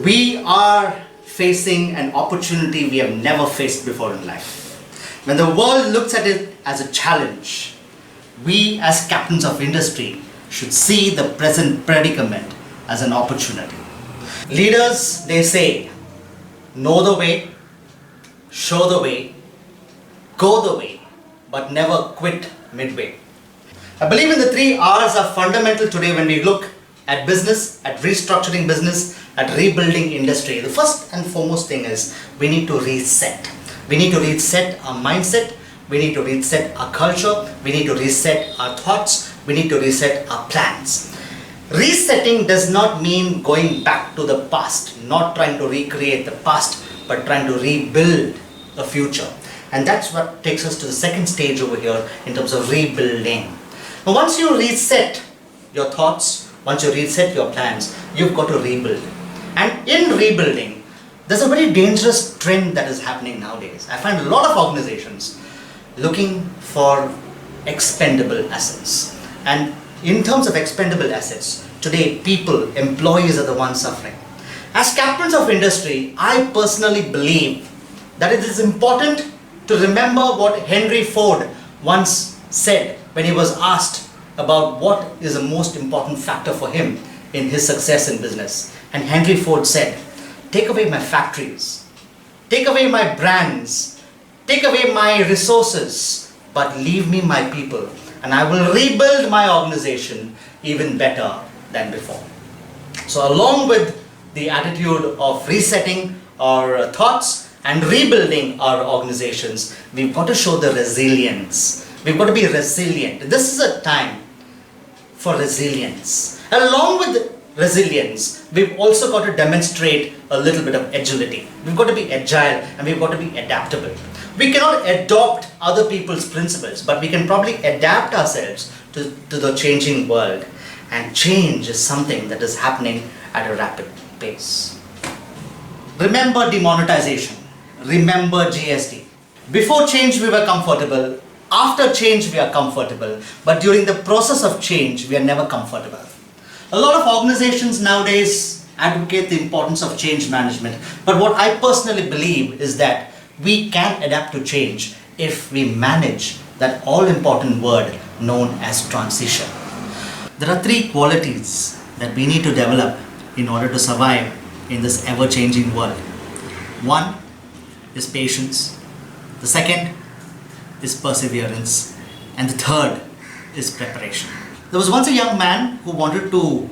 We are facing an opportunity we have never faced before in life. When the world looks at it as a challenge, we as captains of industry should see the present predicament as an opportunity. Leaders, they say, know the way, show the way, go the way, but never quit midway. I believe in the 3 R's are fundamental today when we look at business, at restructuring business, at rebuilding industry. The first and foremost thing is we need to reset. We need to reset our mindset, we need to reset our culture, we need to reset our thoughts, we need to reset our plans. Resetting does not mean going back to the past, not trying to recreate the past, but trying to rebuild the future. And that's what takes us to the second stage over here in terms of rebuilding. Now, once you reset your thoughts, once you reset your plans, you've got to rebuild. And in rebuilding, there's a very dangerous trend that is happening nowadays. I find a lot of organizations looking for expendable assets. And in terms of expendable assets, today people, employees are the ones suffering. As captains of industry, I personally believe that it is important to remember what Henry Ford once said when he was asked about what is the most important factor for him in his success in business. And Henry Ford said, take away my factories, take away my brands, take away my resources, but leave me my people, and I will rebuild my organization even better than before. So along with the attitude of resetting our thoughts and rebuilding our organizations, we've got to show the resilience. We've got to be resilient. This is a time for resilience. And along with resilience, we've also got to demonstrate a little bit of agility. We've got to be agile and we've got to be adaptable. We cannot adopt other people's principles, but we can probably adapt ourselves to the changing world. And change is something that is happening at a rapid pace. Remember demonetization. Remember GST. Before change we were comfortable. After change we are comfortable. But during the process of change we are never comfortable. A lot of organizations nowadays advocate the importance of change management. But what I personally believe is that we can adapt to change if we manage that all-important word known as transition. There are 3 qualities that we need to develop in order to survive in this ever-changing world. 1 is patience, the second is perseverance, and the third is preparation. There was once a young man who wanted to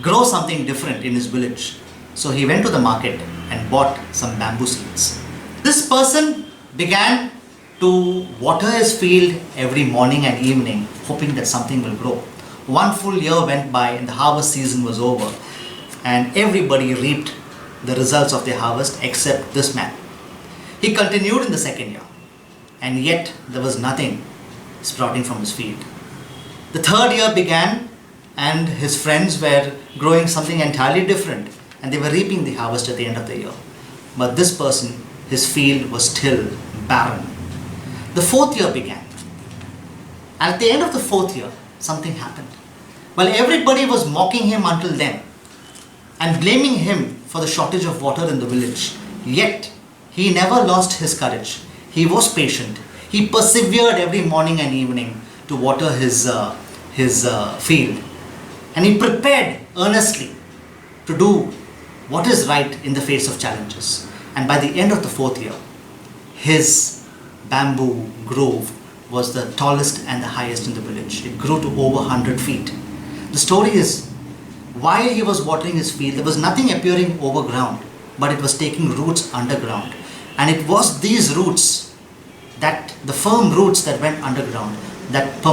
grow something different in his village. So he went to the market and bought some bamboo seeds. This person began to water his field every morning and evening, hoping that something will grow. 1 full year went by and the harvest season was over, and everybody reaped the results of their harvest except this man. He continued in the 2nd year, and yet there was nothing sprouting from his field. The 3rd year began and his friends were growing something entirely different, and they were reaping the harvest at the end of the year. But this person, his field was still barren. The 4th year began. And at the end of the 4th year, something happened. While everybody was mocking him until then and blaming him for the shortage of water in the village, yet he never lost his courage. He was patient. He persevered every morning and evening to water his field. And he prepared earnestly to do what is right in the face of challenges. And by the end of the 4th year, his bamboo grove was the tallest and the highest in the village. It grew to over 100 feet. The story is, while he was watering his field, there was nothing appearing over ground, but it was taking roots underground. And it was these roots, the firm roots that went underground, that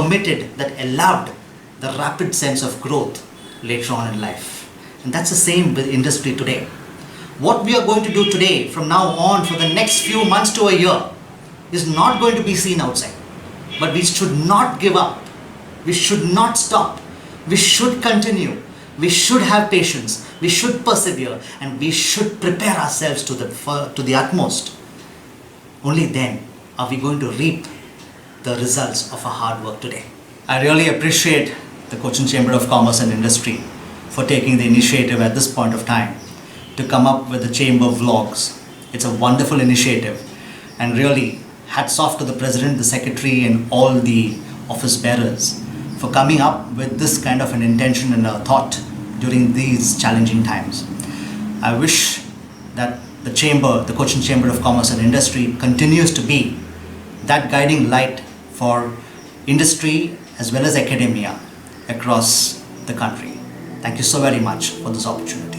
allowed the rapid sense of growth later on in life. And that's the same with industry today. What we are going to do today, from now on, for the next few months to a year, is not going to be seen outside. But we should not give up. We should not stop. We should continue. We should have patience. We should persevere. And we should prepare ourselves to the utmost. Only then are we going to reap the results of our hard work today. I really appreciate the Cochin Chamber of Commerce and Industry for taking the initiative at this point of time to come up with the chamber vlogs. It's a wonderful initiative, and really hats off to the president, the secretary, and all the office bearers for coming up with this kind of an intention and a thought during these challenging times. I wish that the chamber, the Cochin Chamber of Commerce and Industry, continues to be that guiding light for industry as well as academia across the country. Thank you so very much for this opportunity.